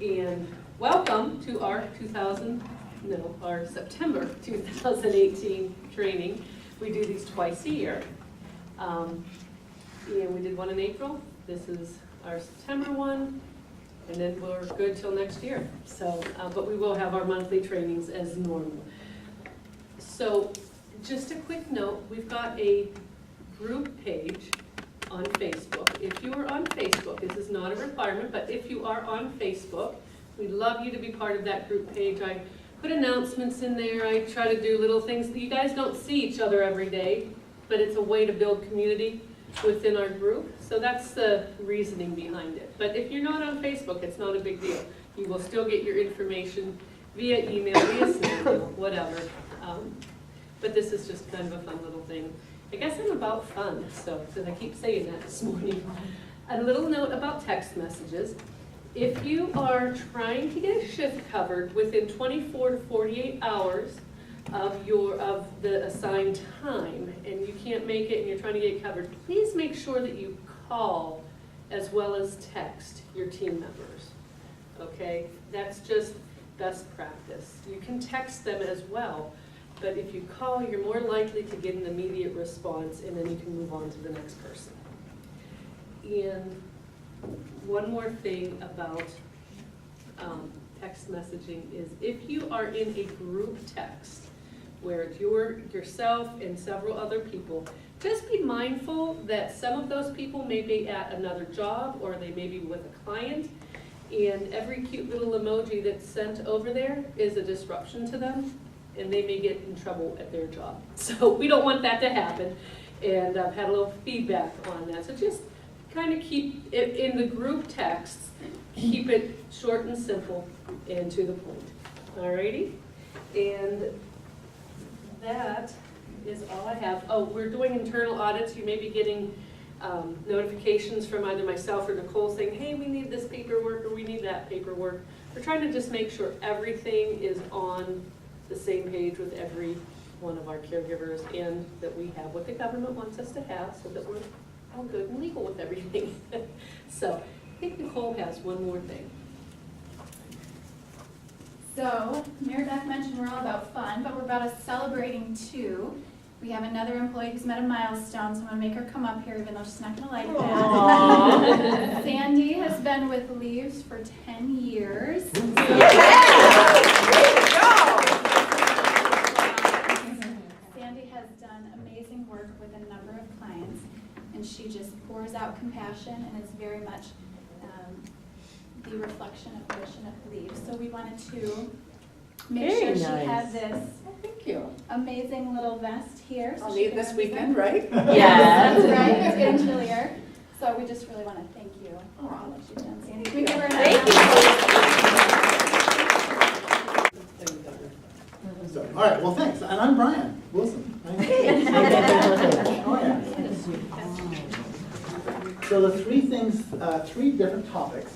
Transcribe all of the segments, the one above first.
And welcome to our our September 2018 training. We do these twice a year. And we did one in April. This is our September one. And then we're good till next year. So, but we will have our monthly trainings as normal. So just a quick note, we've got a group page on Facebook. If you are on Facebook, this is not a requirement, but if you are on Facebook, we'd love you to be part of that group page. I put announcements in there. I try to do little things. You guys don't see each other every day, but it's a way to build community within our group. So that's the reasoning behind it. But if you're not on Facebook, it's not a big deal. You will still get your information via email, via snail, whatever. But this is just kind of a fun little thing. I guess I'm about fun, so because I keep saying that this morning. A little note about text messages. If you are trying to get a shift covered within 24 to 48 hours of the assigned time, and you can't make it and you're trying to get it covered, please make sure that you call as well as text your team members. Okay? That's just best practice. You can text them as well, but if you call, you're more likely to get an immediate response, and then you can move on to the next person. And one more thing about text messaging is if you are in a group text where it's yourself and several other people, just be mindful that some of those people may be at another job or they may be with a client, and every cute little emoji that's sent over there is a disruption to them, and they may get in trouble at their job. So we don't want that to happen, and I've had a little feedback on that. So just kind of keep it in the group texts, keep it short and simple and to the point. Alrighty? And that is all I have. Oh, we're doing internal audits. You may be getting notifications from either myself or Nicole saying, hey, we need this paperwork or we need that paperwork. We're trying to just make sure everything is on the same page with every one of our caregivers, and that we have what the government wants us to have so that we're all good and legal with everything. So I think Nicole has one more thing. So, Mayor Beth mentioned we're all about fun, but we're about celebrating too. We have another employee who's met a milestone, so I'm going to make her come up here, even though she's not going to like that. Sandy has been with Leaves for 10 years. Sandy has done amazing work with a number of clients, and she just pours out compassion and is very much the reflection of the mission of Leaves. So we wanted to make sure she had this amazing little vest here. So I'll need this weekend, right? Yes, that's right. It's getting chillier. So we just really want to thank you for all that you've done, Sandy. Can we give her another Thank you. All right, well, thanks. And I'm Brian Wilson. Hey. Oh, yeah. So the three different topics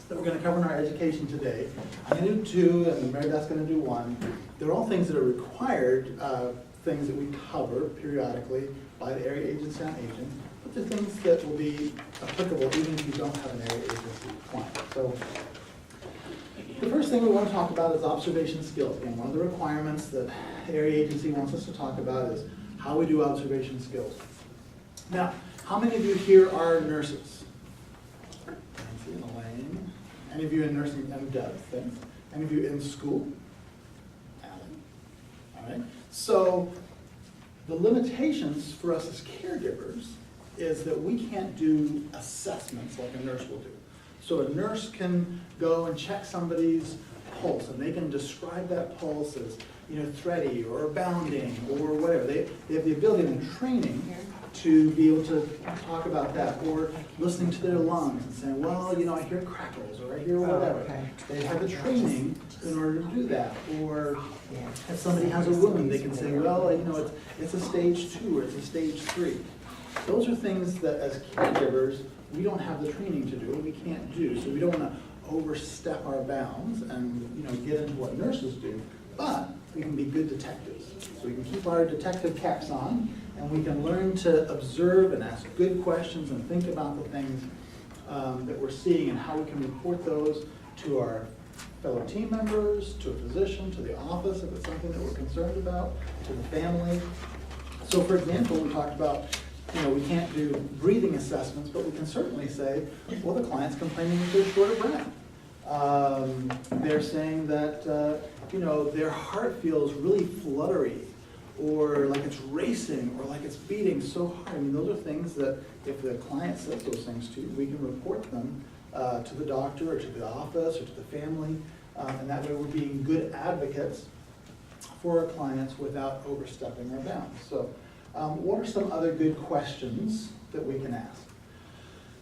that we're going to cover in our education today. I'm going to do two, and Mary Beth's going to do one. They're all things that are required, things that we cover periodically by the area agency on aging, but they're things that will be applicable even if you don't have an area agency client. So the first thing we want to talk about is observation skills. Again, one of the requirements that area agency wants us to talk about is how we do observation skills. Now, how many of you here are nurses? Nancy and Elaine. Any of you in nursing? And Deb, thanks. Any of you in school? Alan. All right. So the limitations for us as caregivers is that we can't do assessments like a nurse will do. So a nurse can go and check somebody's pulse, and they can describe that pulse as, thready or bounding or whatever. They have the ability and training to be able to talk about that, or listening to their lungs and saying, well, I hear crackles, or I hear whatever. They have the training in order to do that. Or if somebody has a wound, they can say, well, it's a stage 2 or it's a stage 3. Those are things that as caregivers, we don't have the training to do, and we can't do. So we don't want to overstep our bounds and get into what nurses do, but we can be good detectives. So we can keep our detective caps on, and we can learn to observe and ask good questions and think about the things that we're seeing and how we can report those to our fellow team members, to a physician, to the office if it's something that we're concerned about, to the family. So for example, we talked about, we can't do breathing assessments, but we can certainly say, well, the client's complaining that they're short of breath. They're saying that, their heart feels really fluttery, or like it's racing, or like it's beating so hard. I mean, those are things that if the client says those things to you, we can report them to the doctor, or to the office, or to the family, and that way we're being good advocates for our clients without overstepping our bounds. So what are some other good questions that we can ask?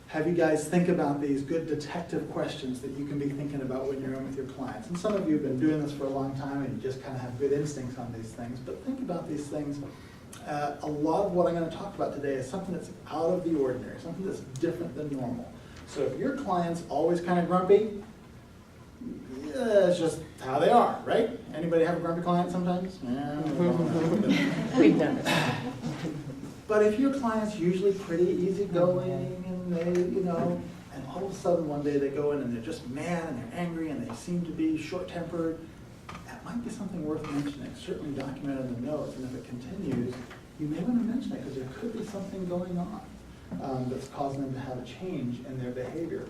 Have you guys think about these good detective questions that you can be thinking about when you're in with your clients? And some of you have been doing this for a long time and you just kind of have good instincts on these things, but think about these things. A lot of what I'm going to talk about today is something that's out of the ordinary, something that's different than normal. So if your client's always kind of grumpy, yeah, it's just how they are, right? Anybody have a grumpy client sometimes? Yeah. We've done it. But if your client's usually pretty easygoing and they, and all of a sudden one day they go in and they're just mad and they're angry and they seem to be short-tempered, that might be something worth mentioning. Certainly document it in the notes, and if it continues, you may want to mention it because there could be something going on that's causing them to have a change in their behavior.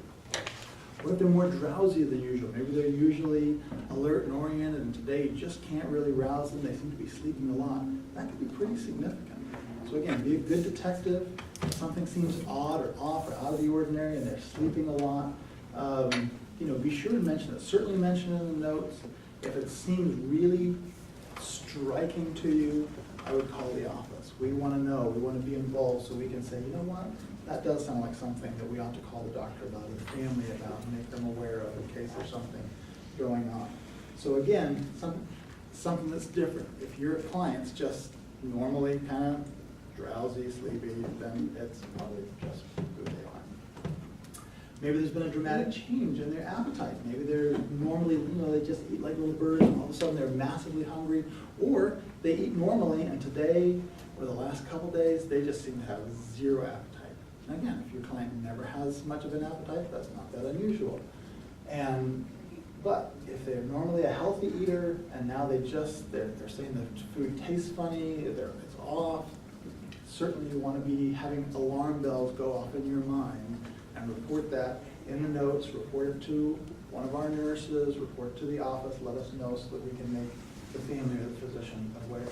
What if they're more drowsy than usual? Maybe they're usually alert and oriented, and today you just can't really rouse them. They seem to be sleeping a lot. That could be pretty significant. So again, be a good detective. If something seems odd or off or out of the ordinary and they're sleeping a lot, be sure to mention it. Certainly mention it in the notes. If it seems really striking to you, I would call the office. We want to know. We want to be involved so we can say, you know what? That does sound like something that we ought to call the doctor about, or the family about, and make them aware of in case there's something going on. So again, something that's different. If your client's just normally kind of drowsy, sleepy, then it's probably just who they are. Maybe there's been a dramatic change in their appetite. Maybe they're normally, they just eat like little birds, and all of a sudden they're massively hungry, or they eat normally, and today, or the last couple days, they just seem to have zero appetite. And again, if your client never has much of an appetite, that's not that unusual. But if they're normally a healthy eater, and now they're saying the food tastes funny, it's off, certainly you want to be having alarm bells go off in your mind and report that in the notes, report it to one of our nurses, report it to the office, let us know so that we can make the family or the physician aware.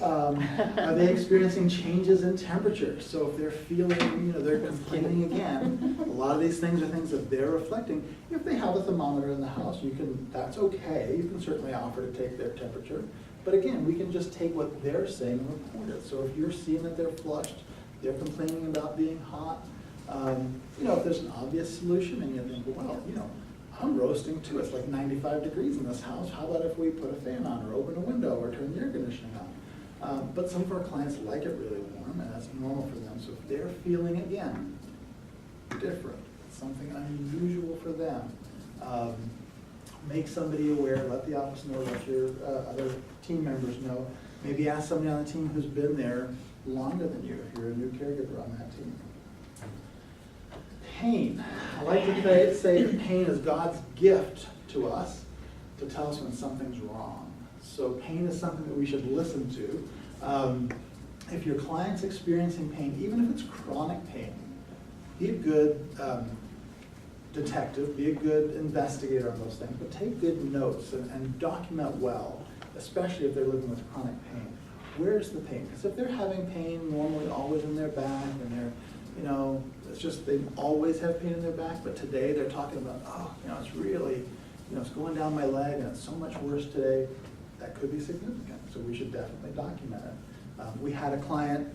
Are they experiencing changes in temperature? So if they're feeling, they're complaining again, a lot of these things are things that they're reflecting. If they have a thermometer in the house, that's okay. You can certainly offer to take their temperature. But again, we can just take what they're saying and report it. So if you're seeing that they're flushed, they're complaining about being hot, if there's an obvious solution and you think, well, I'm roasting too. It's like 95 degrees in this house. How about if we put a fan on or open a window or turn the air conditioning on? But some of our clients like it really warm, and that's normal for them. So if they're feeling, again, different, something unusual for them, make somebody aware, let the office know, let your other team members know. Maybe ask somebody on the team who's been there longer than you if you're a new caregiver on that team. Pain. I like to say that pain is God's gift to us to tell us when something's wrong. So pain is something that we should listen to. If your client's experiencing pain, even if it's chronic pain, be a good detective, be a good investigator on those things, but take good notes and document well, especially if they're living with chronic pain. Where's the pain? Because if they're having pain normally always in their back, and they're, it's just they always have pain in their back, but today they're talking about, it's really, it's going down my leg and it's so much worse today, that could be significant. So we should definitely document it. We had a client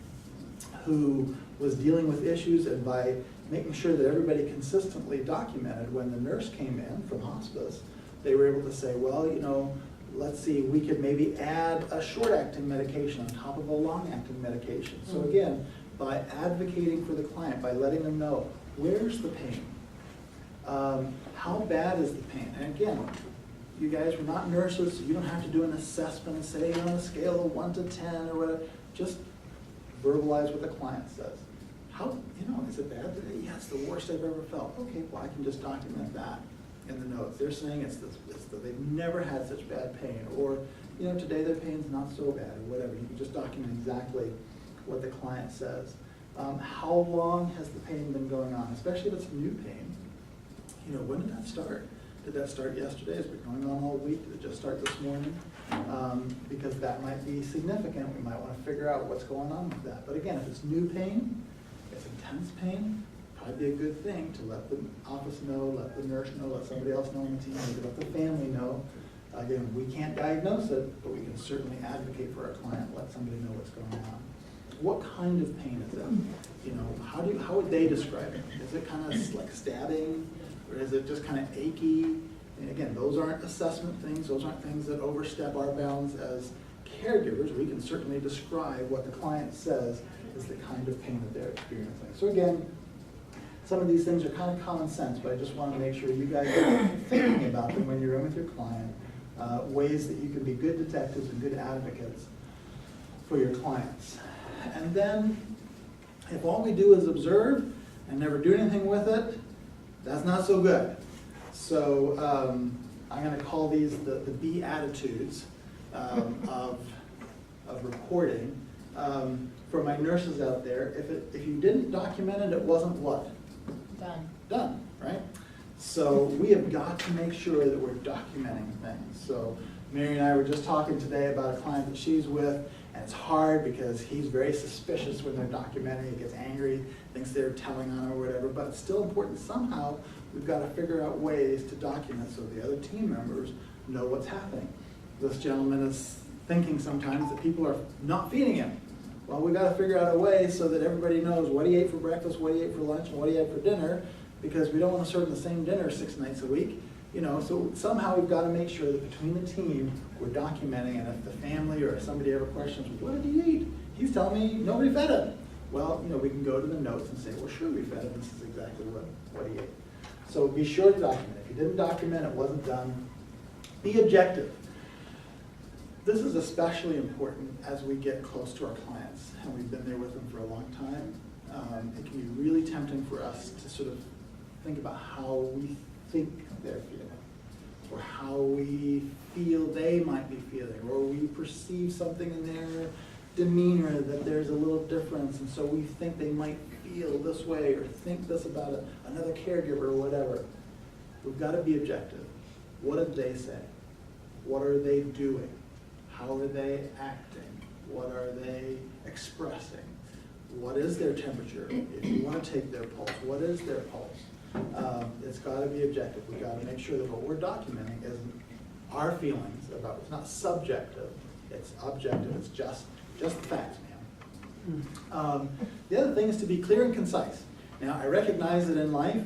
who was dealing with issues, and by making sure that everybody consistently documented, when the nurse came in from hospice, they were able to say, well, let's see, we could maybe add a short-acting medication on top of a long-acting medication. So again, by advocating for the client, by letting them know, where's the pain? How bad is the pain? And again, you guys, we're not nurses, so you don't have to do an assessment and say on a scale of 1 to 10 or whatever. Just verbalize what the client says. how, is it bad today? Yeah, it's the worst I've ever felt. Okay, well, I can just document that in the notes. They're saying they've never had such bad pain, or, today their pain's not so bad, or whatever. You can just document exactly what the client says. How long has the pain been going on, especially if it's new pain? When did that start? Did that start yesterday? Has it been going on all week? Did it just start this morning? Because that might be significant. We might want to figure out what's going on with that. But again, if it's new pain, it's intense pain, probably be a good thing to let the office know, let the nurse know, let somebody else know on the team, maybe let the family know. Again, we can't diagnose it, but we can certainly advocate for our client, let somebody know what's going on. What kind of pain is it? How would they describe it? Is it kind of like stabbing, or is it just kind of achy? And again, those aren't assessment things. Those aren't things that overstep our bounds as caregivers. We can certainly describe what the client says is the kind of pain that they're experiencing. So again, some of these things are kind of common sense, but I just want to make sure you guys are thinking about them when you're in with your client, ways that you can be good detectives and good advocates for your clients. And then, if all we do is observe and never do anything with it, that's not so good. So I'm going to call these the B attitudes of reporting. For my nurses out there, if you didn't document it, it wasn't what? Done, right? So we have got to make sure that we're documenting things. So Mary and I were just talking today about a client that she's with, and it's hard because he's very suspicious when they're documenting. He gets angry, thinks they're telling on him or whatever, but it's still important. Somehow we've got to figure out ways to document so the other team members know what's happening. This gentleman is thinking sometimes that people are not feeding him. Well, we've got to figure out a way so that everybody knows what he ate for breakfast, what he ate for lunch, and what he had for dinner, because we don't want to serve the same dinner 6 nights a week. So somehow we've got to make sure that between the team, we're documenting, and if the family or if somebody ever questions, what did he eat? He's telling me nobody fed him. Well, we can go to the notes and say, well, sure, we fed him. This is exactly what he ate. So be sure to document. If you didn't document, it wasn't done. Be objective. This is especially important as we get close to our clients, and we've been there with them for a long time. It can be really tempting for us to sort of think about how we think they're feeling, or how we feel they might be feeling, or we perceive something in their demeanor that there's a little difference, and so we think they might feel this way or think this about another caregiver or whatever. We've got to be objective. What did they say? What are they doing? How are they acting? What are they expressing? What is their temperature? If you want to take their pulse, what is their pulse? It's got to be objective. We've got to make sure that what we're documenting isn't our feelings about, it's not subjective, it's objective, it's just facts, man. The other thing is to be clear and concise. Now, I recognize that in life,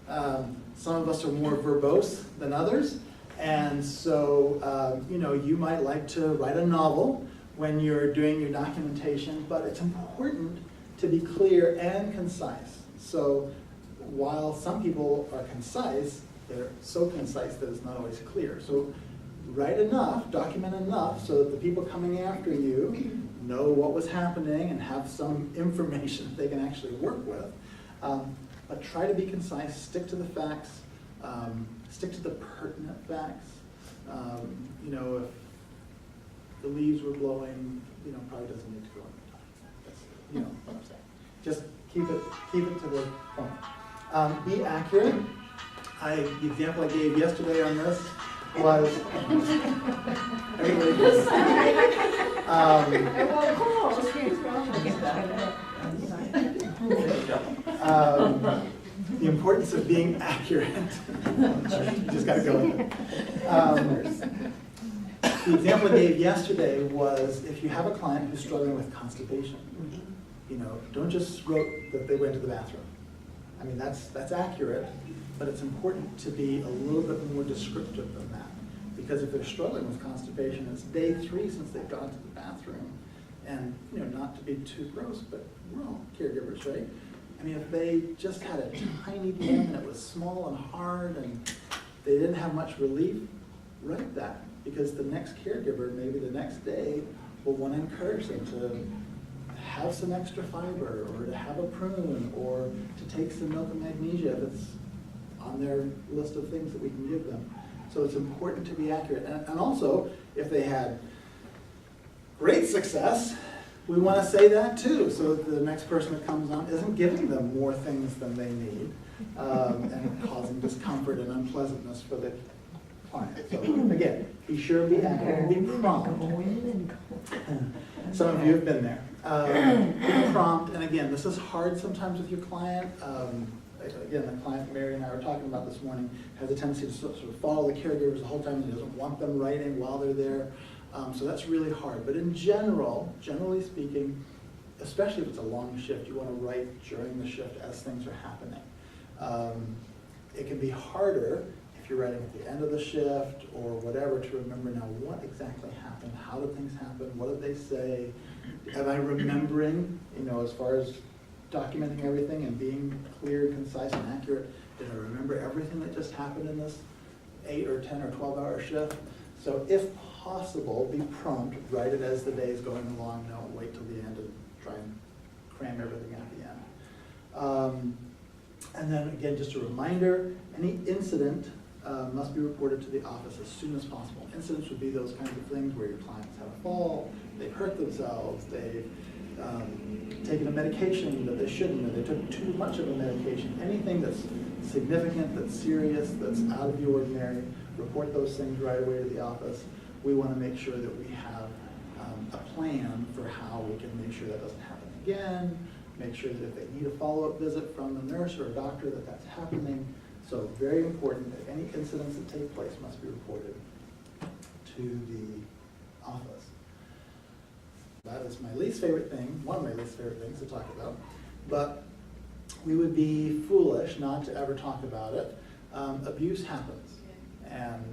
some of us are more verbose than others, and so, you might like to write a novel when you're doing your documentation, but it's important to be clear and concise. So while some people are concise, they're so concise that it's not always clear. So write enough, document enough, so that the people coming after you know what was happening and have some information that they can actually work with. But try to be concise, stick to the facts, stick to the pertinent facts. If the leaves were blowing, probably doesn't need to go on the document. That's, what I'm saying. Just keep it to the point. Be accurate. The example I gave yesterday on this was everybody just, the importance of being accurate. You just got to go with it. The example I gave yesterday was if you have a client who's struggling with constipation, don't just wrote that they went to the bathroom. I mean, that's accurate, but it's important to be a little bit more descriptive than that. Because if they're struggling with constipation, it's day 3 since they've gone to the bathroom. And, not to be too gross, but we're all caregivers, right? I mean, if they just had a tiny limb and it was small and hard and they didn't have much relief, write that. Because the next caregiver, maybe the next day, will want to encourage them to have some extra fiber, or to have a prune, or to take some milk and magnesia if it's on their list of things that we can give them. So it's important to be accurate. And also, if they had great success, we want to say that too, so that the next person that comes on isn't giving them more things than they need, and causing discomfort and unpleasantness for the client. So again, be sure, be accurate, be prompt. Some of you have been there. Be prompt, and again, this is hard sometimes with your client. Again, the client Mary and I were talking about this morning has a tendency to sort of follow the caregivers the whole time, and he doesn't want them writing while they're there. So that's really hard. But in general, generally speaking, especially if it's a long shift, you want to write during the shift as things are happening. It can be harder if you're writing at the end of the shift or whatever to remember now what exactly happened, how did things happen, what did they say, am I remembering, as far as documenting everything and being clear, concise, and accurate. Did I remember everything that just happened in this 8 or 10 or 12-hour shift? So if possible, be prompt, write it as the day is going along, don't wait till the end and try and cram everything at the end. And then again, just a reminder, any incident must be reported to the office as soon as possible. Incidents would be those kinds of things where your clients have a fall, they've hurt themselves, they've taken a medication that they shouldn't, or they took too much of a medication. Anything that's significant, that's serious, that's out of the ordinary, report those things right away to the office. We want to make sure that we have a plan for how we can make sure that doesn't happen again, make sure that if they need a follow-up visit from a nurse or a doctor that that's happening. So very important that any incidents that take place must be reported to the office. That is my least favorite thing, one of my least favorite things to talk about, but we would be foolish not to ever talk about it. Abuse happens, and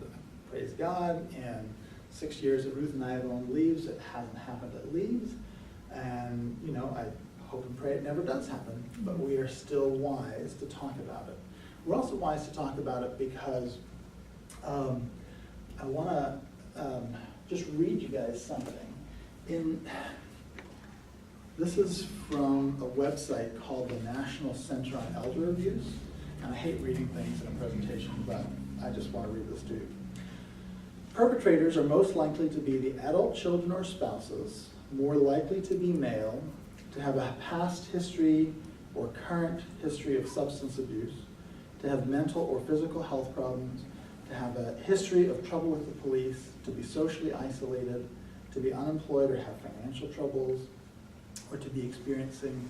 praise God, in 6 years that Ruth and I have owned Leaves, it hasn't happened at Leaves, and I hope and pray it never does happen, but we are still wise to talk about it. We're also wise to talk about it because I want to just read you guys something. This is from a website called the National Center on Elder Abuse, and I hate reading things in a presentation, but I just want to read this to you. Perpetrators are most likely to be the adult children or spouses, more likely to be male, to have a past history or current history of substance abuse, to have mental or physical health problems, to have a history of trouble with the police, to be socially isolated, to be unemployed or have financial troubles, or to be experiencing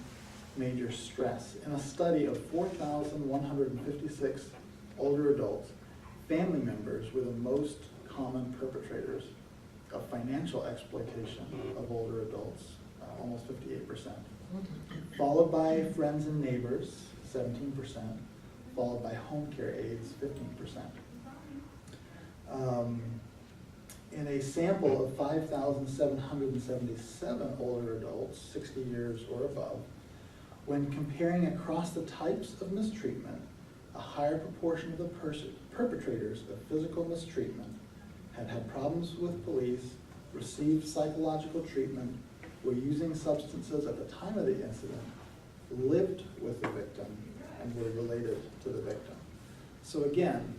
major stress. In a study of 4,156 older adults, family members were the most common perpetrators of financial exploitation of older adults, almost 58%, followed by friends and neighbors, 17%, followed by home care aides, 15%. In a sample of 5,777 older adults, 60 years or above, when comparing across the types of mistreatment, a higher proportion of the perpetrators of physical mistreatment had problems with police, received psychological treatment, were using substances at the time of the incident, lived with the victim, and were related to the victim. So again,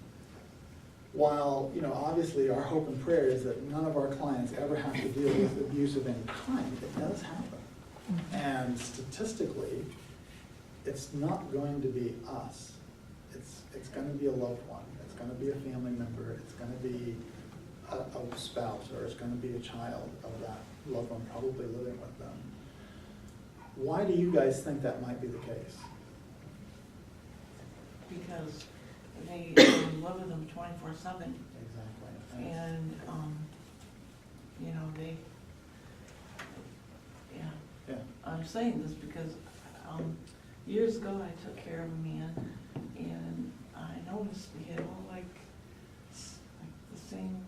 while obviously our hope and prayer is that none of our clients ever have to deal with abuse of any kind, it does happen. And statistically, it's not going to be us. It's going to be a loved one. It's going to be a family member. It's going to be a spouse, or it's going to be a child of that loved one probably living with them. Why do you guys think that might be the case? Because they live with them 24/7. Exactly. And, Yeah. I'm saying this because years ago I took care of a man, and I noticed he had all like the same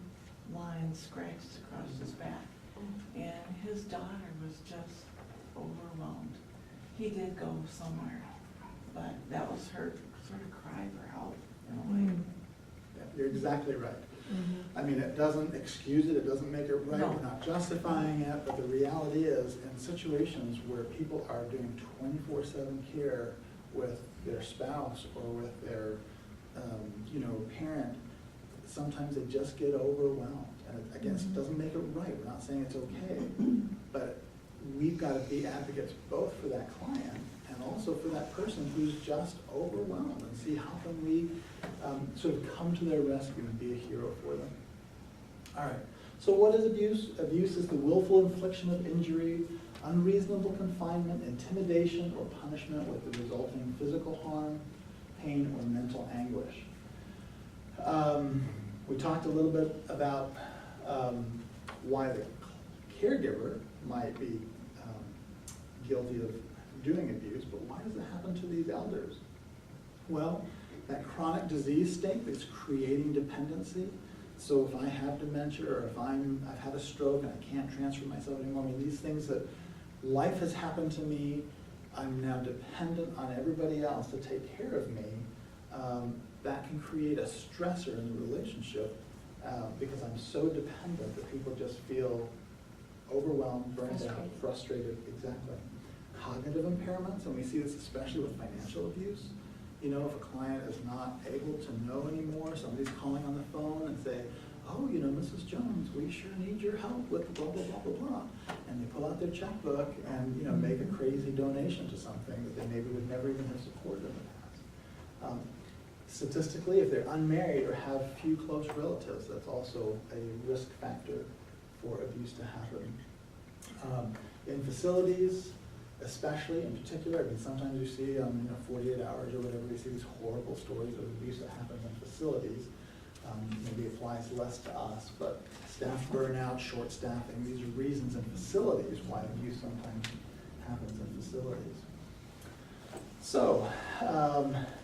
line scratched across his back. And his daughter was just overwhelmed. He did go somewhere, but that was her sort of cry for help in a way. Yeah, you're exactly right. I mean, it doesn't excuse it, it doesn't make it right, No. we're not justifying it, but the reality is, in situations where people are doing 24/7 care with their spouse or with their, parent, sometimes they just get overwhelmed. And again, it doesn't make it right, we're not saying it's okay, but we've got to be advocates both for that client and also for that person who's just overwhelmed, and see how can we sort of come to their rescue and be a hero for them. All right, so what is abuse? Abuse is the willful infliction of injury, unreasonable confinement, intimidation, or punishment with the resulting physical harm, pain, or mental anguish. We talked a little bit about why the caregiver might be guilty of doing abuse, but why does it happen to these elders? Well, that chronic disease state that's creating dependency. So if I have dementia, or if I've had a stroke and I can't transfer myself anymore, I mean, these things that life has happened to me, I'm now dependent on everybody else to take care of me, that can create a stressor in the relationship because I'm so dependent that people just feel overwhelmed, burned out, frustrated, exactly. Cognitive impairments, and we see this especially with financial abuse. You know, if a client is not able to know anymore, somebody's calling on the phone and say, oh, Mrs. Jones, we sure need your help with blah, blah, blah, blah, blah. And they pull out their checkbook and, make a crazy donation to something that they maybe would never even have supported in the past. Statistically, if they're unmarried or have few close relatives, that's also a risk factor for abuse to happen. In facilities, especially in particular, I mean, sometimes you see 48 Hours or whatever, you see these horrible stories of abuse that happens in facilities. Maybe applies less to us, but staff burnout, short staffing, these are reasons in facilities why abuse sometimes happens in facilities. So,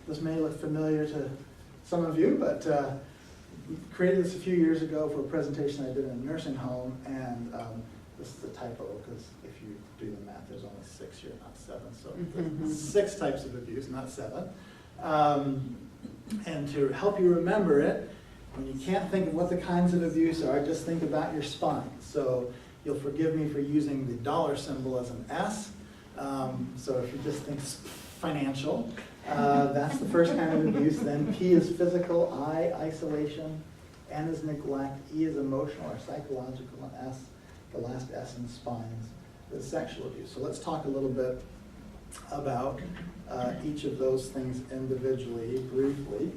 this may look familiar to some of you, but created this a few years ago for a presentation I did in a nursing home, and this is a typo because if you do the math, there's only 6 here, not 7, so there's 6 types of abuse, not 7. And to help you remember it, when you can't think of what the kinds of abuse are, just think about your spine. So you'll forgive me for using the dollar symbol as an S. So if you just think financial, that's the first kind of abuse. Then P is physical, I, isolation, N is neglect, E is emotional or psychological, and S, the last S in spines, is sexual abuse. So let's talk a little bit about each of those things individually, briefly.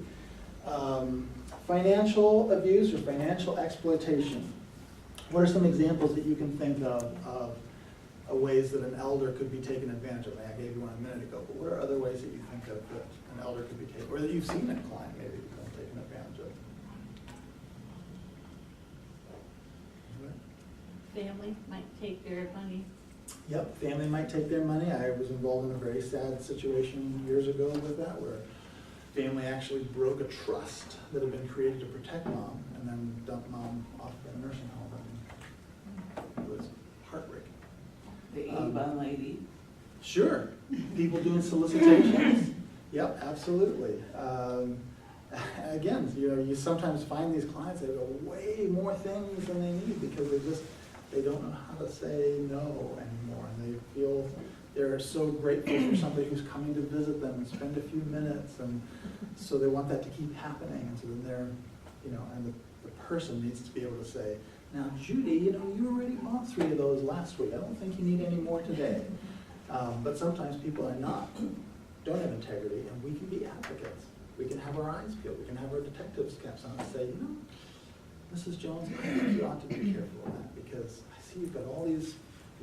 Financial abuse or financial exploitation. What are some examples that you can think of ways that an elder could be taken advantage of? I gave you one a minute ago, but what are other ways that you think of that an elder could be taken, or that you've seen a client maybe become taken advantage of? Family might take their money. Yep, family might take their money. I was involved in a very sad situation years ago with that, where family actually broke a trust that had been created to protect mom, and then dumped mom off at a nursing home. And it was heartbreaking. The Avon lady. Sure, people doing solicitations. Yep, absolutely. Again, you sometimes find these clients, they've got way more things than they need because they don't know how to say no anymore, and they feel they're so grateful for somebody who's coming to visit them and spend a few minutes, and so they want that to keep happening, and so then they're, and the person needs to be able to say, now Judy, you already bought 3 of those last week, I don't think you need any more today. But sometimes people don't have integrity, and we can be advocates. We can have our eyes peeled, we can have our detective's caps on and say, Mrs. Jones, I think you ought to be careful of that, because I see you've got all these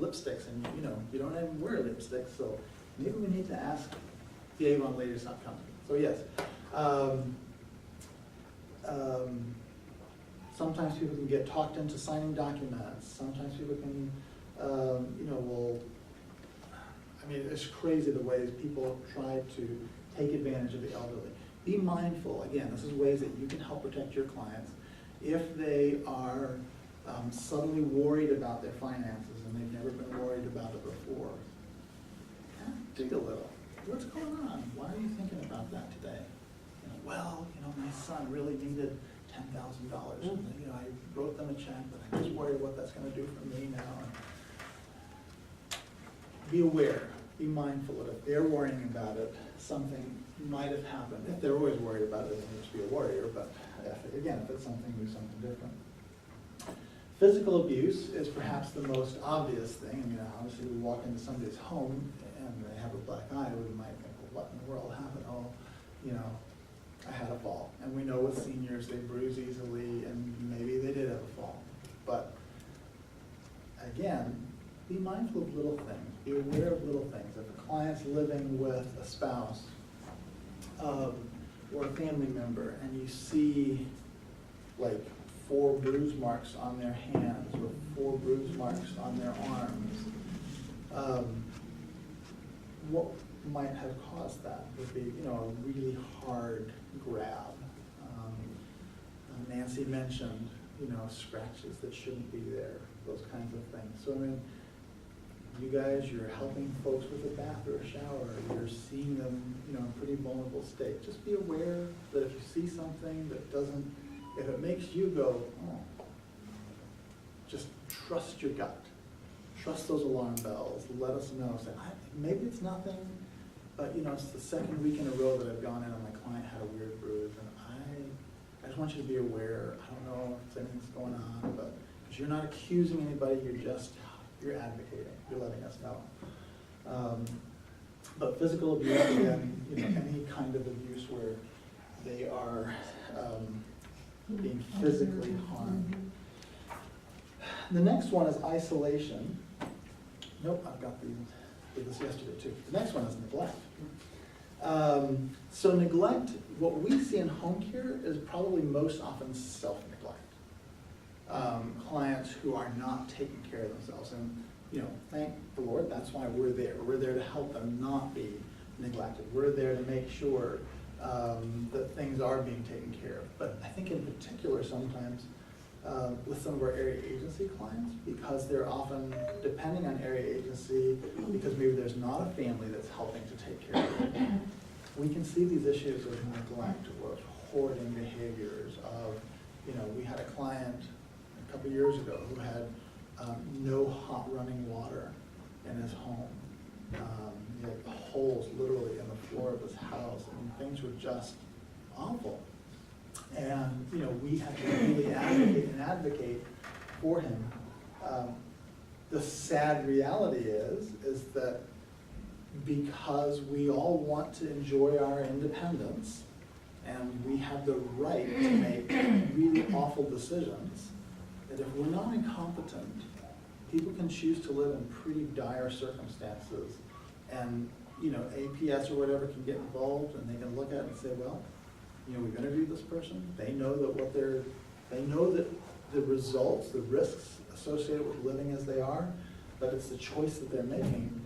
lipsticks, and you don't even wear lipsticks, so maybe we need to ask the Avon lady to stop coming. So yes, sometimes people can get talked into signing documents. Sometimes people can, it's crazy the ways people try to take advantage of the elderly. Be mindful, again, this is ways that you can help protect your clients. If they are suddenly worried about their finances and they've never been worried about it before, dig a little. What's going on? Why are you thinking about that today? My son really needed $10,000. You know, I wrote them a check, but I'm just worried what that's gonna do for me now. Be aware, be mindful that if they're worrying about it, something might have happened. If they're always worried about it, it doesn't just be a worrier, but again, if it's something new, something different. Physical abuse is perhaps the most obvious thing. I mean, obviously we walk into somebody's home and they have a black eye, we might think, well, what in the world happened? Oh, you know, I had a fall. And we know with seniors, they bruise easily and maybe they did have a fall. But again, be mindful of little things, be aware of little things. If a client's living with a spouse or a family member and you see like 4 bruise marks on their hands or 4 bruise marks on their arms, what might have caused that would be, you know, a really hard grab. Nancy mentioned, you know, scratches that shouldn't be there, those kinds of things. So I mean, you guys, you're helping folks with a bath or a shower, you're seeing them, you know, in a pretty vulnerable state. Just be aware that if you see something that doesn't, if it makes you go, oh, just trust your gut. Trust those alarm bells. Let us know. Say, maybe it's nothing, but you know, it's the second week in a row that I've gone in and my client had a weird bruise, and I just want you to be aware. I don't know if anything's going on, but because you're not accusing anybody, you're advocating. You're letting us know. But physical abuse, again, you know, any kind of abuse where they are being physically harmed. The next one is isolation. Nope, I've got did this yesterday too. The next one is neglect. So neglect, what we see in home care is probably most often self-neglect. Clients who are not taking care of themselves. And you know, thank the Lord, that's why we're there. We're there to help them not be neglected. We're there to make sure that things are being taken care of. But I think in particular sometimes with some of our area agency clients, because they're often depending on area agency, because maybe there's not a family that's helping to take care of it, we can see these issues of neglect, of hoarding behaviors, of, you know, we had a client a couple years ago who had no hot running water in his home. He had holes literally in the floor of his house. I mean, things were just awful. And you know, we had to really advocate for him. The sad reality is that because we all want to enjoy our independence and we have the right to make really awful decisions, that if we're not incompetent, people can choose to live in pretty dire circumstances, and you know, APS or whatever can get involved, and they can look at it and say, well, you know, we've interviewed this person. They know that they know that the results, the risks associated with living as they are, but it's the choice that they're making.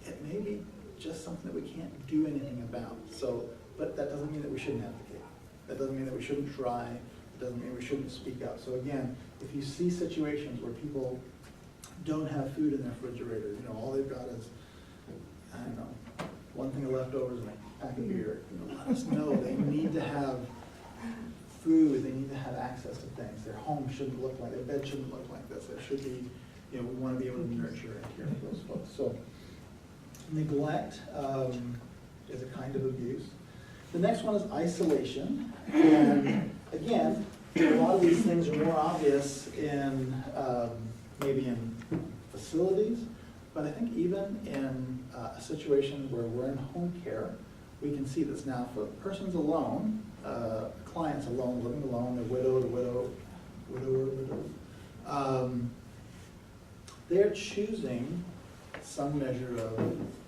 It may be just something that we can't do anything about. So, but that doesn't mean that we shouldn't advocate. That doesn't mean that we shouldn't try. It doesn't mean we shouldn't speak up. So again, if you see situations where people don't have food in their refrigerator, you know, all they've got is, I don't know, one thing of leftovers and a pack of beer, you know, let us know. They need to have food, they need to have access to things. Their home shouldn't look like, their bed shouldn't look like this. There should be, you know, we want to be able to nurture and care for those folks. So neglect is a kind of abuse. The next one is isolation. And again, a lot of these things are more obvious in maybe in facilities, but I think even in a situation where we're in home care, we can see this. Now, for persons alone, clients alone, living alone, they're widower, they're choosing some measure of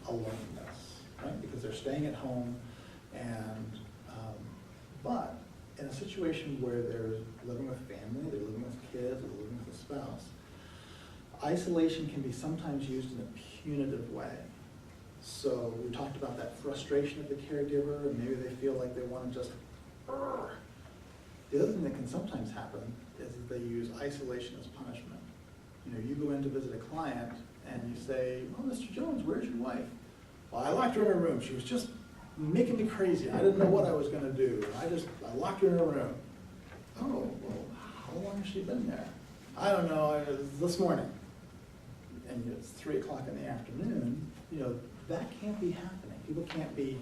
aloneness, right? Because they're staying at home, and but in a situation where they're living with family, they're living with kids, they're living with a spouse, isolation can be sometimes used in a punitive way. So we talked about that frustration of the caregiver, and maybe they feel like they want to just, The other thing that can sometimes happen is that they use isolation as punishment. You know, you go in to visit a client and you say, oh, Mr. Jones, where's your wife? Well, I locked her in her room. She was just making me crazy. I didn't know what I was going to do. I locked her in her room. Oh, has she been there? I don't know, it was this morning. And it's 3 o'clock in the afternoon, that can't be happening. People can't be,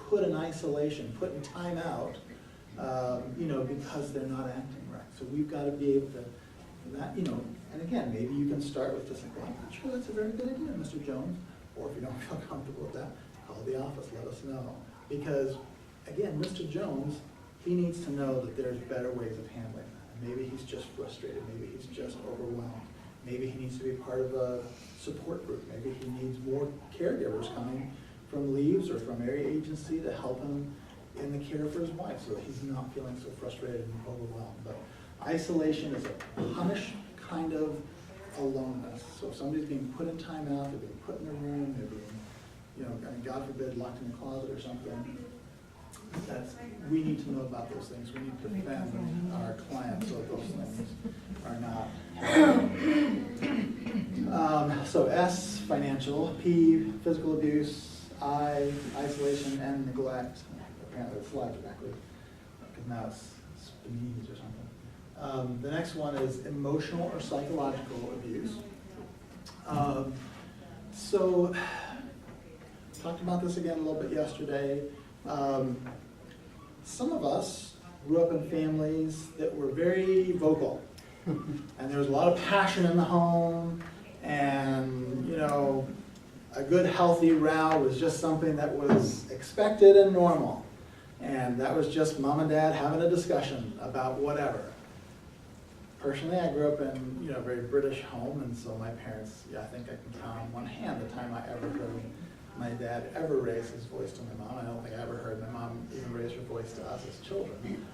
put in isolation, put in timeout, because they're not acting right. So we've got to be able to, and again, maybe you can start with just like, well, I'm not sure that's a very good idea, Mr. Jones. Or if you don't feel comfortable with that, call the office, let us know. Because, again, Mr. Jones, he needs to know that there's better ways of handling that. Maybe he's just frustrated, maybe he's just overwhelmed. Maybe he needs to be part of a support group. Maybe he needs more caregivers coming from leaves or from area agency to help him in the care for his wife so that he's not feeling so frustrated and overwhelmed. But isolation is a punished kind of aloneness. So if somebody's being put in timeout, they're being put in a room, they're being, God forbid, locked in a closet or something, we need to know about those things. We need to defend our clients so those things are not. So S, financial, P, physical abuse, I, isolation, and neglect. Apparently the slides are backward, because now it's Spinese or something. The next one is emotional or psychological abuse. So, talked about this again a little bit yesterday. Some of us grew up in families that were very vocal, and there was a lot of passion in the home, and a good healthy row was just something that was expected and normal, and that was just mom and dad having a discussion about whatever. Personally, I grew up in a very British home, and so my parents, I think I can count on one hand the time I ever heard my dad ever raise his voice to my mom. I don't think I ever heard my mom even raise her voice to us as children.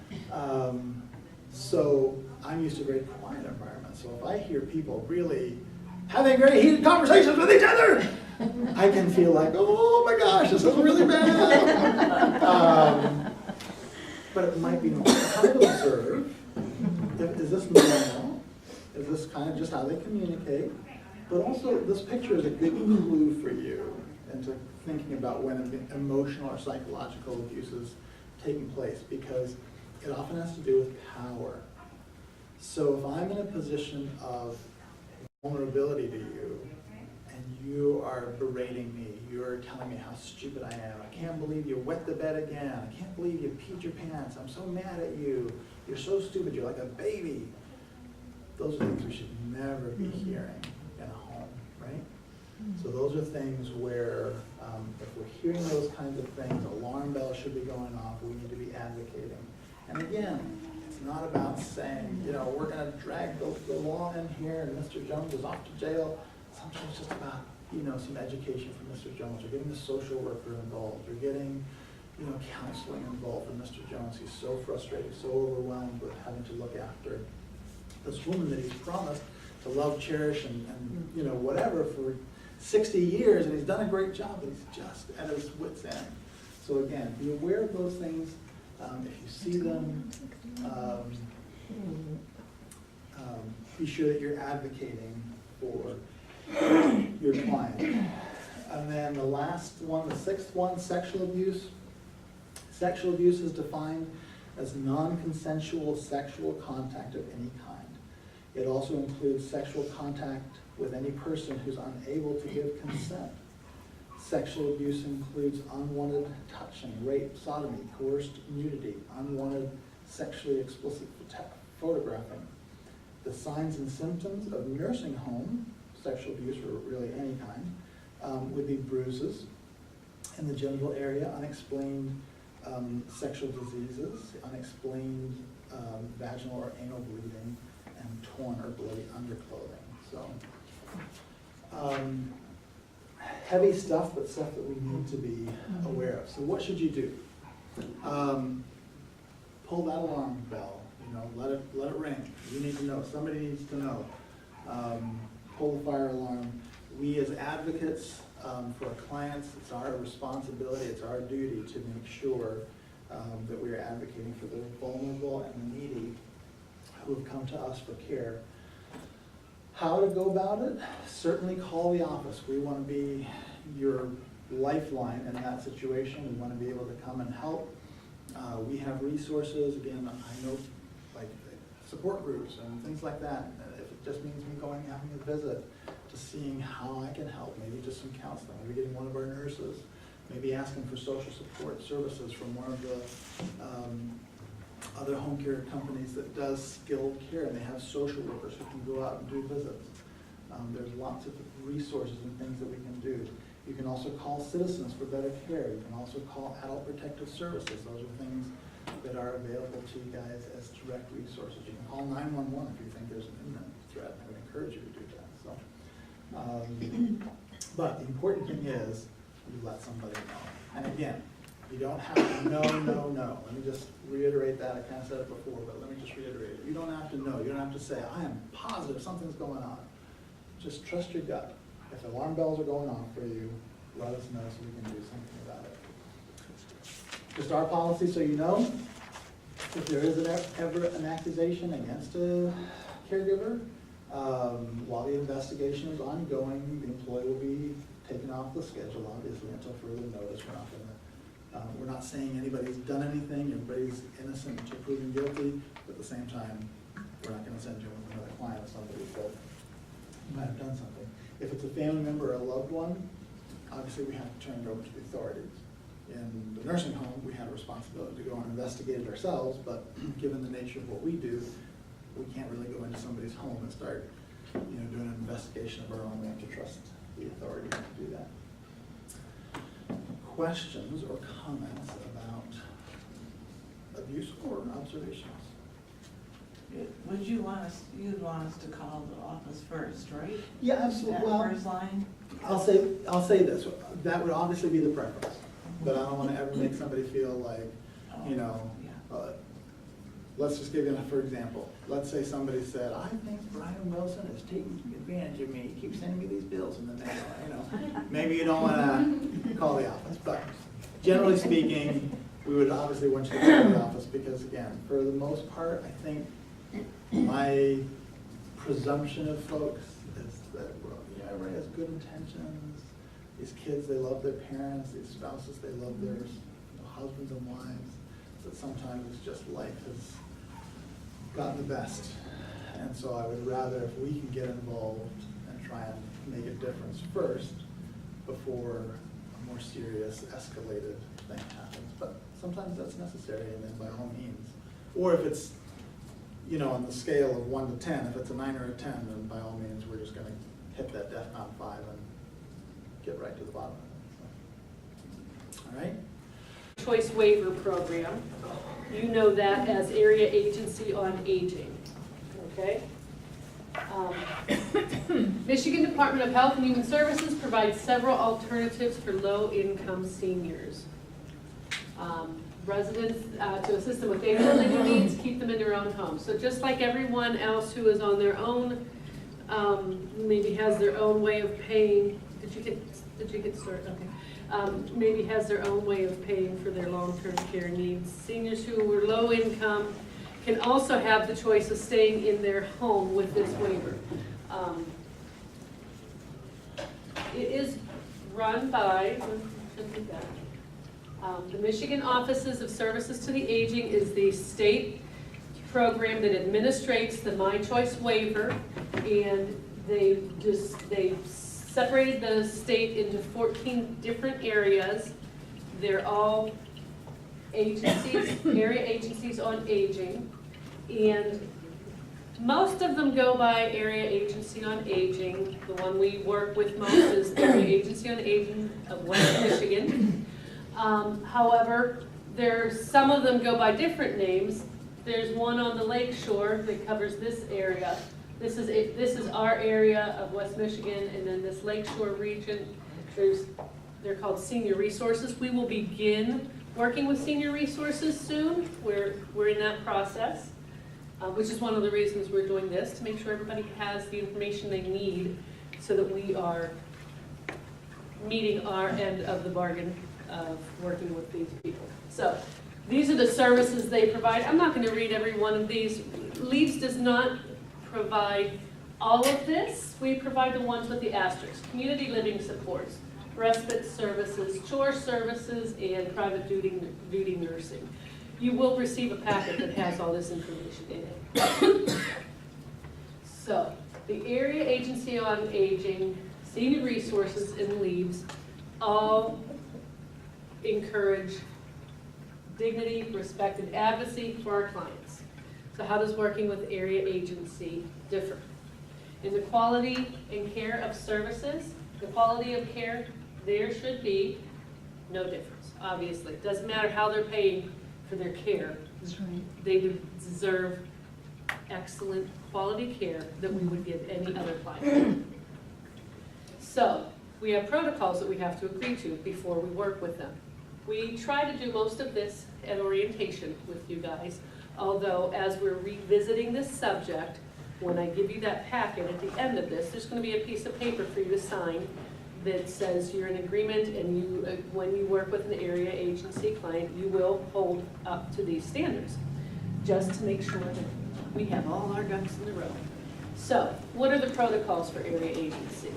So I'm used to a very quiet environment. So if I hear people really having very heated conversations with each other, I can feel like, oh my gosh, this is really bad. But it might be normal. How to observe. Is this normal? Is this kind of just how they communicate? But also, this picture is a good clue for you into thinking about when emotional or psychological abuse is taking place, because it often has to do with power. So if I'm in a position of vulnerability to you, and you are berating me, you're telling me how stupid I am, I can't believe you wet the bed again, I can't believe you peed your pants, I'm so mad at you, you're so stupid, you're like a baby. Those are things we should never be hearing in a home, right? So those are things where if we're hearing those kinds of things, alarm bells should be going off, we need to be advocating. And again, it's not about saying, we're going to drag the law in here and Mr. Jones is off to jail. Sometimes it's just about, some education from Mr. Jones. You're getting the social worker involved. You're getting, counseling involved for Mr. Jones. He's so frustrated, so overwhelmed with having to look after this woman that he's promised to love, cherish, and whatever for 60 years, and he's done a great job, but he's just at his wit's end. So again, be aware of those things. If you see them, be sure that you're advocating for your client. And then the last one, the sixth one, sexual abuse. Sexual abuse is defined as non-consensual sexual contact of any kind. It also includes sexual contact with any person who's unable to give consent. Sexual abuse includes unwanted touching, rape, sodomy, coerced nudity, unwanted sexually explicit photographing. The signs and symptoms of nursing home sexual abuse, or really any kind, would be bruises in the genital area, unexplained sexual diseases, unexplained vaginal or anal bleeding, and torn or bloody underclothing. So heavy stuff, but stuff that we need to be aware of. So what should you do? Pull that alarm bell. Let it ring. You need to know. Somebody needs to know. Pull the fire alarm. We as advocates for our clients, it's our responsibility, it's our duty to make sure that we are advocating for the vulnerable and the needy who have come to us for care. How to go about it? Certainly call the office. We want to be your lifeline in that situation. We want to be able to come and help. We have resources. Again, I know support groups and things like that. If it just means me going, having a visit, to seeing how I can help, maybe just some counseling, maybe getting one of our nurses, maybe asking for social support services from one of the other home care companies that does skilled care, and they have social workers who can go out and do visits. There's lots of resources and things that we can do. You can also call citizens for better care. You can also call adult protective services. Those are things that are available to you guys as direct resources. You can call 911 if you think there's an imminent threat. I would encourage you to do that. So, but the important thing is you let somebody know. And again, you don't have to know. Let me just reiterate that. I kind of said it before, but let me just reiterate it. You don't have to know. You don't have to say, I am positive something's going on. Just trust your gut. If alarm bells are going off for you, let us know so we can do something about it. Just our policy, so you know, if there is ever an accusation against a caregiver, while the investigation is ongoing, the employee will be taken off the schedule, obviously, until further notice. We're not saying anybody's done anything, everybody's innocent until proven guilty, but at the same time, we're not gonna send you with another client or somebody that might have done something. If it's a family member or a loved one, obviously we have to turn it over to the authorities. In the nursing home, we had a responsibility to go and investigate it ourselves, but given the nature of what we do, we can't really go into somebody's home and start, doing an investigation of our own. We have to trust the authorities to do that. Questions or comments about abuse or observations? Would you'd want us to call the office first, right? Yeah, absolutely. That Well, first line? I'll say this, that would obviously be the preference, but I don't want to ever make somebody feel like, Yeah. let's just give you for example. Let's say somebody said, I think Brian Wilson is taking advantage of me, he keeps sending me these bills, and then maybe you don't want to call the office, but generally speaking, we would obviously want you to call the office because, again, for the most part, I think my presumption of folks is that, everybody has good intentions. These kids, they love their parents. These spouses, they love their husbands and wives. But sometimes it's just life has gotten the best. And so I would rather if we can get involved and try and make a difference first before a more serious, escalated thing happens. But sometimes that's necessary, and then by all means. Or if it's, on the scale of 1 to 10, if it's a 9 or a 10, then by all means, we're just going to hit that DEFCON 5 and get right to the bottom of it. So, all right? Choice Waiver Program. You know that as Area Agency on Aging, okay? Michigan Department of Health and Human Services provides several alternatives for low-income seniors. Residents to assist them with daily living needs, keep them in their own home. So just like everyone else who is on their own, maybe has their own way of paying. Did you get started? Okay. Maybe has their own way of paying for their long-term care needs. Seniors who are low income can also have the choice of staying in their home with this waiver. It is run by, the Michigan Offices of Services to the Aging is the state program that administrates the MIChoice waiver, and they separated the state into 14 different areas. They're all agencies, area agencies on aging, and most of them go by Area Agency on Aging. The one we work with most is Area Agency on Aging of West Michigan. However, some of them go by different names. There's one on the lake shore that covers this area. This is our area of West Michigan, and then this lakeshore region, they're called Senior Resources. We will begin working with Senior Resources soon. We're in that process, which is one of the reasons we're doing this, to make sure everybody has the information they need so that we are meeting our end of the bargain of working with these people. So these are the services they provide. I'm not going to read every one of these. Leaves does not provide all of this. We provide the ones with the asterisks: community living supports, respite services, chore services, and private duty nursing. You will receive a packet that has all this information in it. So, the Area Agency on Aging, Senior Resources, and Leaves all encourage dignity, respect, and advocacy for our clients. So how does working with area agency differ? In the quality and care of services, the quality of care, there should be no difference, obviously. Doesn't matter how they're paying for their care. That's right. They deserve excellent quality care that we would give any other client. So, we have protocols that we have to agree to before we work with them. We try to do most of this at orientation with you guys, although as we're revisiting this subject, when I give you that packet at the end of this, there's going to be a piece of paper for you to sign that says you're in agreement, and you, when you work with an area agency client, you will hold up to these standards, just to make sure that we have all our ducks in a row. So, what are the protocols for area agency?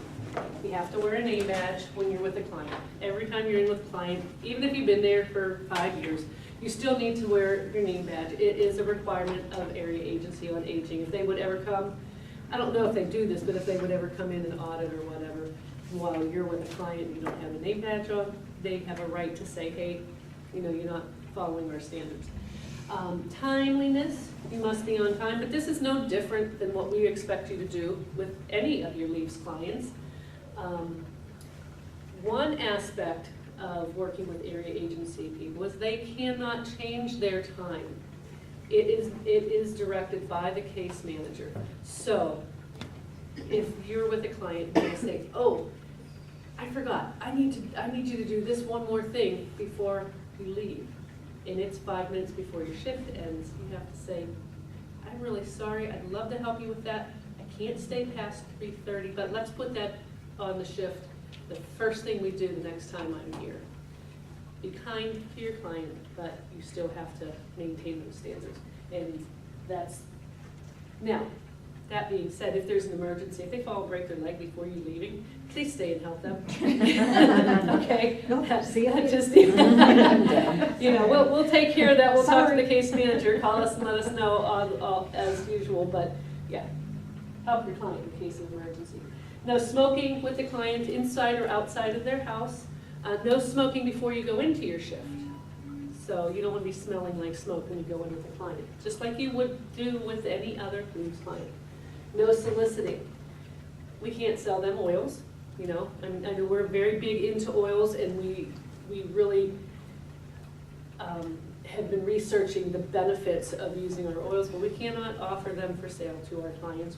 You have to wear a name badge when you're with a client. Every time you're in with a client, even if you've been there for 5 years, you still need to wear your name badge. It is a requirement of Area Agency on Aging. If they would ever come, I don't know if they do this, but if they would ever come in and audit or whatever, while you're with a client and you don't have a name badge on, they have a right to say, hey, you know, you're not following our standards. Timeliness, you must be on time, but this is no different than what we expect you to do with any of your leaves clients. One aspect of working with area agency people is they cannot change their time. It is directed by the case manager. So if you're with a client and they say, oh, I forgot, I need you to do this one more thing before you leave, and it's 5 minutes before your shift ends, you have to say, I'm really sorry, I'd love to help you with that. I can't stay past 3:30, but let's put that on the shift the first thing we do the next time I'm here. Be kind to your client, but you still have to maintain those standards. And that's, now, that being said, if there's an emergency, if they fall and break their leg before you leaving, please stay and help them. Okay? See, I Just, you know, we'll take care of that. We'll talk to the case manager, call us and let us know all as usual, but yeah, help your client in case of emergency. No smoking with the client inside or outside of their house. No smoking before you go into your shift. So you don't want to be smelling like smoke when you go in with a client, just like you would do with any other leaves client. No soliciting. We can't sell them oils, you know. I know we're very big into oils, and we really have been researching the benefits of using our oils, but we cannot offer them for sale to our clients.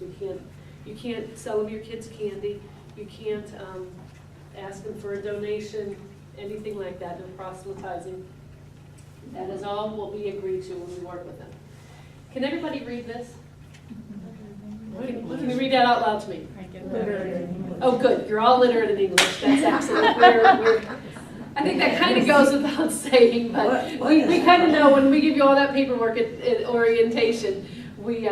You can't sell them your kids' candy. You can't ask them for a donation, anything like that, no proselytizing. That is all what we agree to when we work with them. Can everybody read this? Can you read that out loud to me? Oh, good. You're all literate in English. That's excellent. I think that kind of goes without saying, but we kind of know when we give you all that paperwork at orientation, we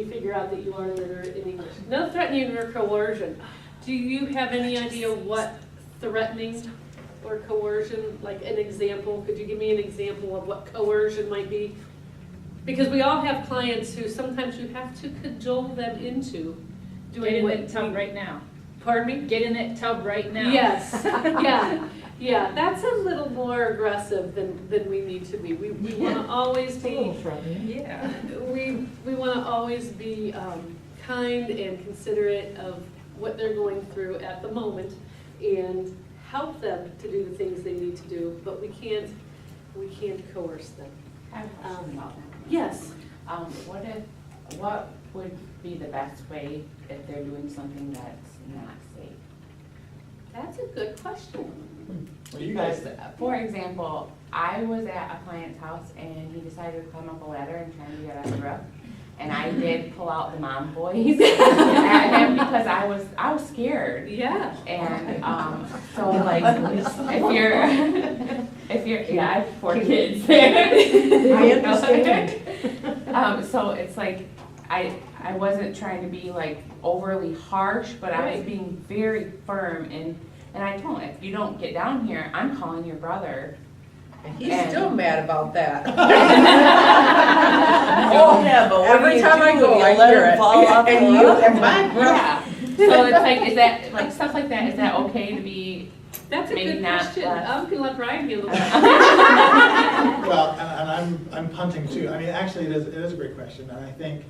figure out that you are literate in English. No threatening or coercion. Do you have any idea what threatening or coercion, like an example? Could you give me an example of what coercion might be? Because we all have clients who sometimes you have to cajole them into doing what. Get in that tub right now. Pardon me? Get in that tub right now. Yes, yeah, that's a little more aggressive than we need to be. We want to always be, Yeah. we want to always be kind and considerate of what they're going through at the moment and help them to do the things they need to do, but we can't coerce them. I have a question about that. Yes. What would be the best way if they're doing something that's not safe? That's a good question. Because, for example, I was at a client's house and he decided to climb up a ladder and try to get on the roof. And I did pull out the mom voice at him because I was scared. Yeah. And so like if you're yeah, I have 4 kids. I understand. So it's like I wasn't trying to be like overly harsh, but I was being very firm and I told him, if you don't get down here, I'm calling your brother And he's And- still mad about that. Oh, yeah, but what Every do you time I do? go, You I let hear him it. fall off the And you, roof? and my breath. Yeah, so it's like, is that, like, stuff like that, is that okay to be, That's a Maybe good not question. less. I'm gonna let Brian handle that. Well, and I'm punting too. I mean, actually, it is a great question, and I think,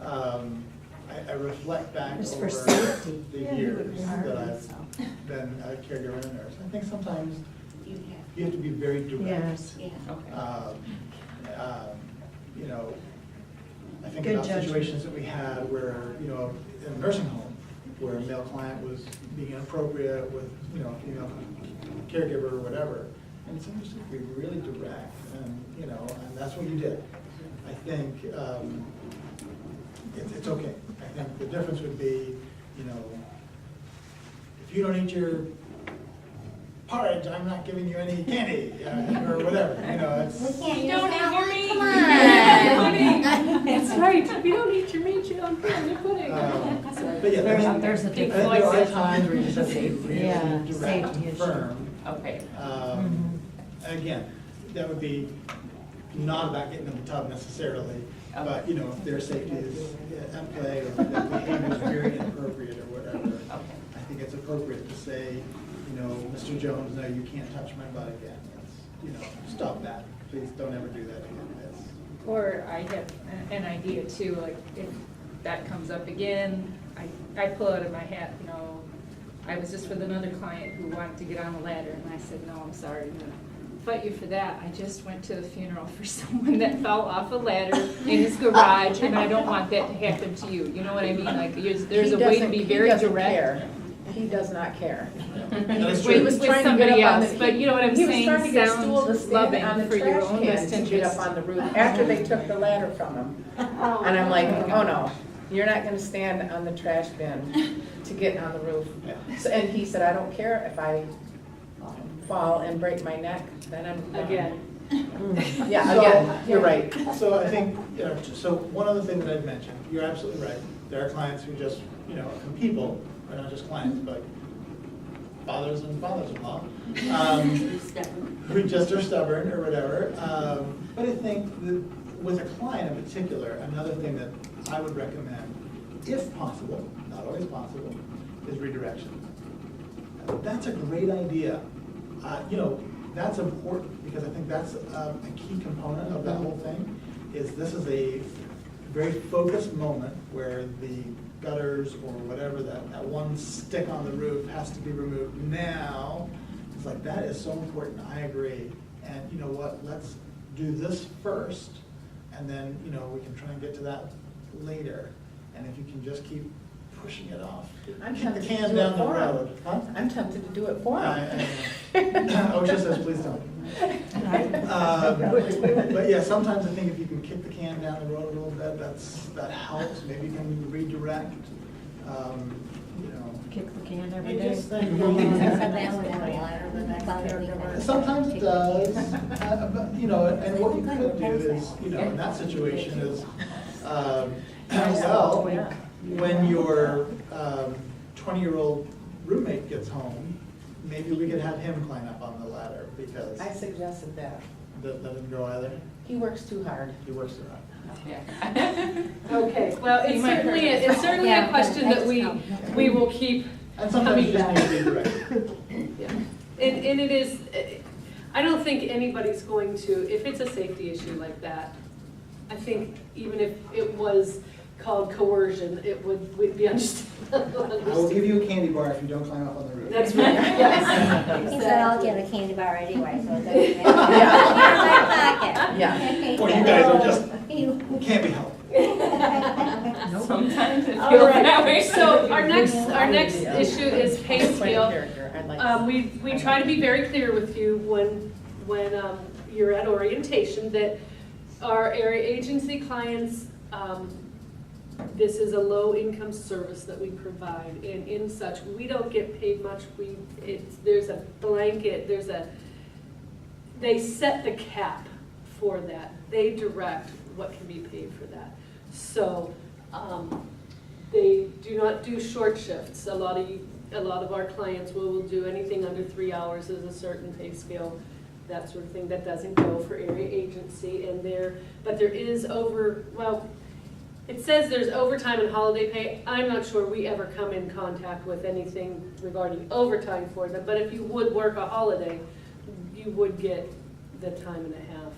I reflect back It's for over safety. the years that I've been a caregiver and a nurse. I think sometimes you have to be very direct. Yes. okay. You know, I think Good about judgment. situations that we had where, you know, in a nursing home, where a male client was being inappropriate with, you know, a female caregiver or whatever. And some just have to be really direct, and, you know, and that's what you did. I think it's okay. I think the difference would be, you know, if you don't eat your porridge, I'm not giving you any candy, or whatever, you know, it's. You don't eat your meat. That's right. If you don't eat your meat, you don't put it in your pudding. But yeah, I mean, There's a I think difference. there are times where you just have to be really Yeah, direct safety and issue. firm. Okay, Again, that would be not about getting in the tub necessarily, but, you know, if their safety is at play, or if that behavior is very inappropriate or whatever, okay. I think it's appropriate to say, you know, Mr. Jones, no, you can't touch my butt again. Let's, you know, stop that. Please don't ever do that again. That's- Or I have an idea too, like if that comes up again, I pull out of my hat, you know, I was just with another client who wanted to get on a ladder and I said, no, I'm sorry, I'm gonna fight you for that. I just went to a funeral for someone that fell off a ladder in his garage and I don't want that to happen to you. You know what I mean? Like there's a way to be very direct. He does not care. That is With true. was trying to somebody get up on else, the- but you know what I'm He was saying? trying to get a stool to Sounds stand loving on the for your trash own can best to get interest. up on the roof after they took the ladder from him. And I'm like, oh no, you're not gonna stand on the trash bin to get on the roof. So, and he said, I don't care if I fall and break my neck, then I'm done." Again. Yeah, So- again, you're right. So I think, you know, so one other thing that I'd mentioned, you're absolutely right. There are clients who just, you know, and people are not just clients, but fathers and fathers-in-law, who just are stubborn or whatever. But I think that with a client in particular, another thing that I would recommend, if possible, not always possible, is redirection. That's a great idea. You know, that's important because I think that's a key component of that whole thing, is this is a very focused moment where the gutters or whatever, that one stick on the roof has to be removed now. It's like, that is so important, I agree. And you know what, let's do this first, and then, you know, we can try and get to that later. And if you can just keep pushing it off, I'm kick the tempted to can do down it the for him. road. Huh? I'm tempted to do it for him. OSHA says, please don't. But yeah, sometimes I think if you can kick the can down the road a little bit, that helps. Maybe you can redirect, you know. Kick the can every I day. just think, sometimes it does, but, you know, and what you could do is, you know, in that situation is, well, when your 20-year-old roommate gets home, maybe we could have him climb up on the ladder, because I suggested that. that doesn't go either. He works too hard. He works around. Yeah. Okay, well, You it's might certainly, hurt it's certainly a question that we will keep And sometimes you coming just back. need to be directed. Yeah. And it is, I don't think anybody's going to, if it's a safety issue like that, I think even if it was called coercion, it would be understandable. I will give you a candy bar if you don't climb up on the roof. That's right, yes. He said I'll get a candy bar anyway, so it doesn't matter. Yeah. Here's my pocket. Well, you guys are just, You- can't be helped. Sometimes it All feels right, that way. so our next issue is pay Quite a scale. character. I'd like We try to be very clear with you when you're at orientation that our area agency clients, this is a low-income service that we provide, and in such, we don't get paid much. There's a blanket, they set the cap for that. They direct what can be paid for that. So, they do not do short shifts. A lot of our clients will do anything under 3 hours as a certain pay scale. that sort of thing. That doesn't go for area agency, and but there is it says there's overtime and holiday pay. I'm not sure we ever come in contact with anything regarding overtime for them, but if you would work a holiday, you would get the time and a half.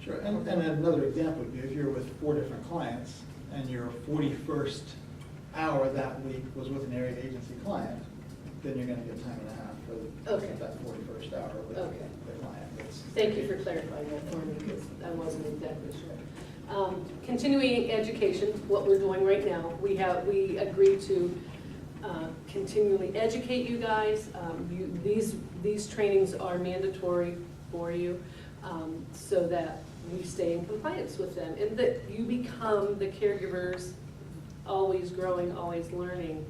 Sure, and another example would be if you're with 4 different clients and your 41st hour that week was with an area agency client, then you're gonna get time and a half for Okay. that 41st hour with Okay. the client. Thank you for clarifying that for me, because I wasn't exactly sure. Continuing education, what we're doing right now, we agreed to continually educate you guys. These trainings are mandatory for you, so that we stay in compliance with them, and that you become the caregivers, always growing, always learning.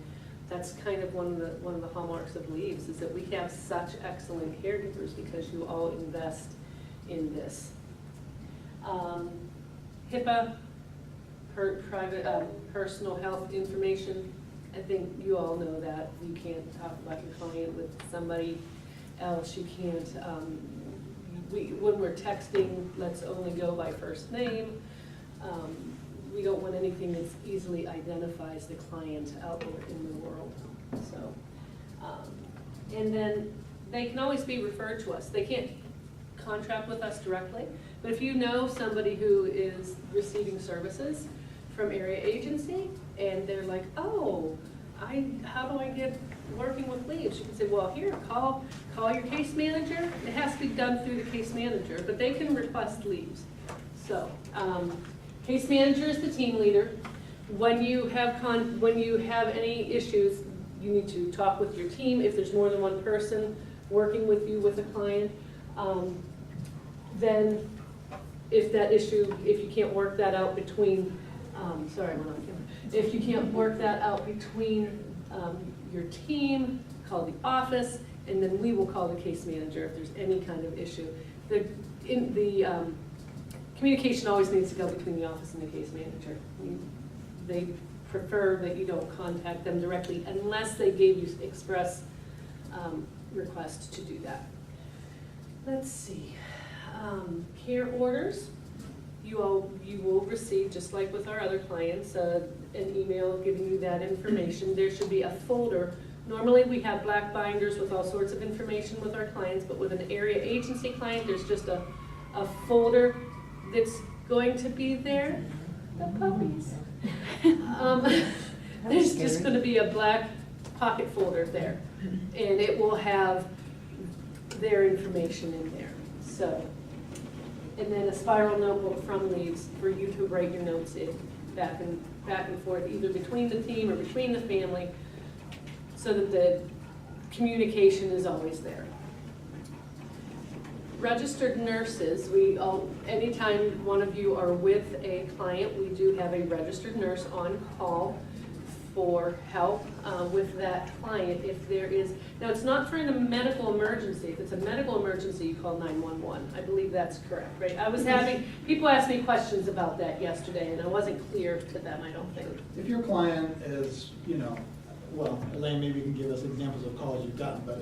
That's kind of one of the hallmarks of Leaves, is that we have such excellent caregivers because you all invest in this. HIPAA, private personal health information. I think you all know that you can't talk about your client with somebody else. You can't. When we're texting, let's only go by first name. We don't want anything that easily identifies the client out there in the world. So, and then they can always be referred to us. They can't contract with us directly, but if you know somebody who is receiving services from area agency and they're like, oh, how do I get working with Leaves? You can say, well, here, call your case manager. It has to be done through the case manager, but they can request Leaves. So, case manager is the team leader. When you have any issues, you need to talk with your team. If there's more than one person working with you with a client, then if you can't work that out between, if you can't work that out between your team, call the office, and then we will call the case manager if there's any kind of issue. The communication always needs to go between the office and the case manager. They prefer that you don't contact them directly unless they gave you express request to do that. Let's see. Care orders. You will receive, just like with our other clients, an email giving you that information. There should be a folder. Normally we have black binders with all sorts of information with our clients, but with an area agency client, there's just a folder that's going to be there. The puppies. There's just going to be a black pocket folder there, and it will have their information in there. So, and then a spiral notebook from Leaves for you to write your notes in back and forth, either between the team or between the family, so that the communication is always there. Registered nurses, anytime one of you are with a client, we do have a registered nurse on call for help with that client if there is. Now, it's not for a medical emergency. If it's a medical emergency, you call 911. I believe that's correct, right? I was having, people asked me questions about that yesterday, and I wasn't clear to them, I don't think. If your client is, well, Elaine, maybe you can give us examples of calls you've gotten, but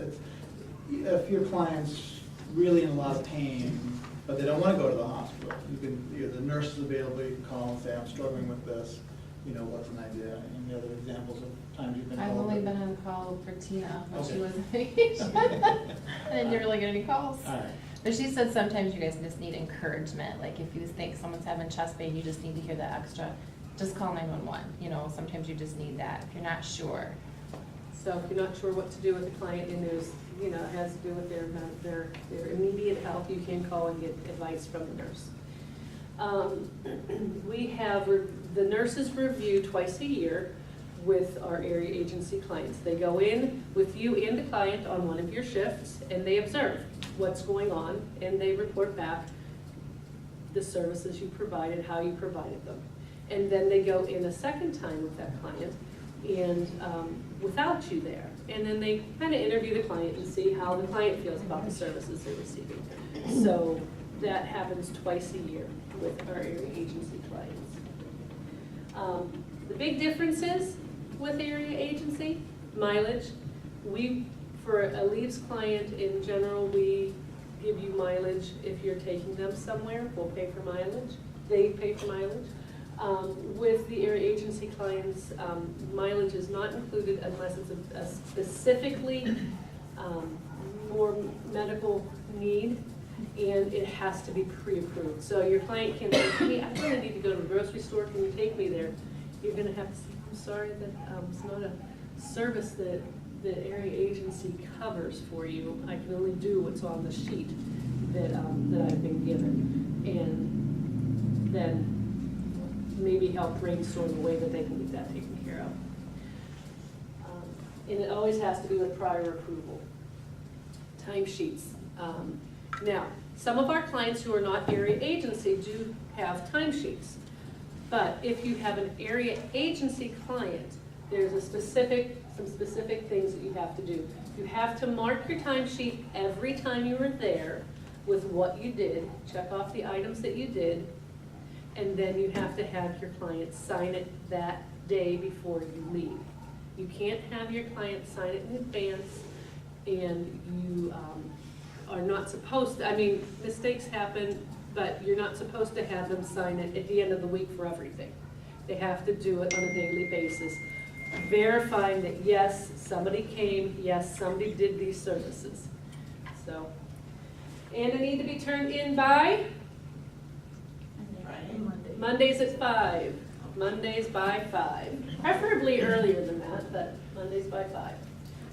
if your client's really in a lot of pain, but they don't want to go to the hospital, the nurse is available, you can call and say, I'm struggling with this, what's an idea? Any other examples of times you've been called? I've only been on call for Tina when she Okay. was on vacation. I didn't really get any calls. All right. But she said sometimes you guys just need encouragement. Like if you think someone's having chest pain, you just need to hear that extra. Just call 911. Sometimes you just need that if you're not sure. So if you're not sure what to do with a client and there's, it has to do with their immediate health, you can call and get advice from the nurse. We have the nurses review twice a year with our area agency clients. They go in with you and the client on one of your shifts and they observe what's going on and they report back the services you provided, how you provided them. And then they go in a second time with that client and without you there. And then they kind of interview the client and see how the client feels about the services they're receiving. So that happens twice a year with our area agency clients. The big differences with area agency, mileage. For a Leaves client in general, we give you mileage if you're taking them somewhere. We'll pay for mileage. They pay for mileage. With the area agency clients, mileage is not included unless it's a specifically more medical need, and it has to be pre-approved. So your client can say, hey, I really need to go to the grocery store, can you take me there? You're gonna have to say, I'm sorry, that it's not a service that the area agency covers for you. I can only do what's on the sheet that I've been given. And then maybe help brainstorm a way that they can get that taken care of. And it always has to be with prior approval. Timesheets. Now, some of our clients who are not area agency do have timesheets. But if you have an area agency client, there's some specific things that you have to do. You have to mark your timesheet every time you were there with what you did, check off the items that you did, and then you have to have your client sign it that day before you leave. You can't have your client sign it in advance, and you are not supposed to, I mean, mistakes happen, but you're not supposed to have them sign it at the end of the week for everything. They have to do it on a daily basis, verifying that yes, somebody came, yes, somebody did these services. So, and they need to be turned in by? Mondays at 5. Mondays by 5. Preferably earlier than that, but Mondays by 5.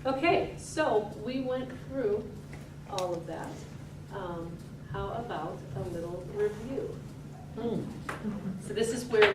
Okay, so we went through all of that. How about a little review? So this is where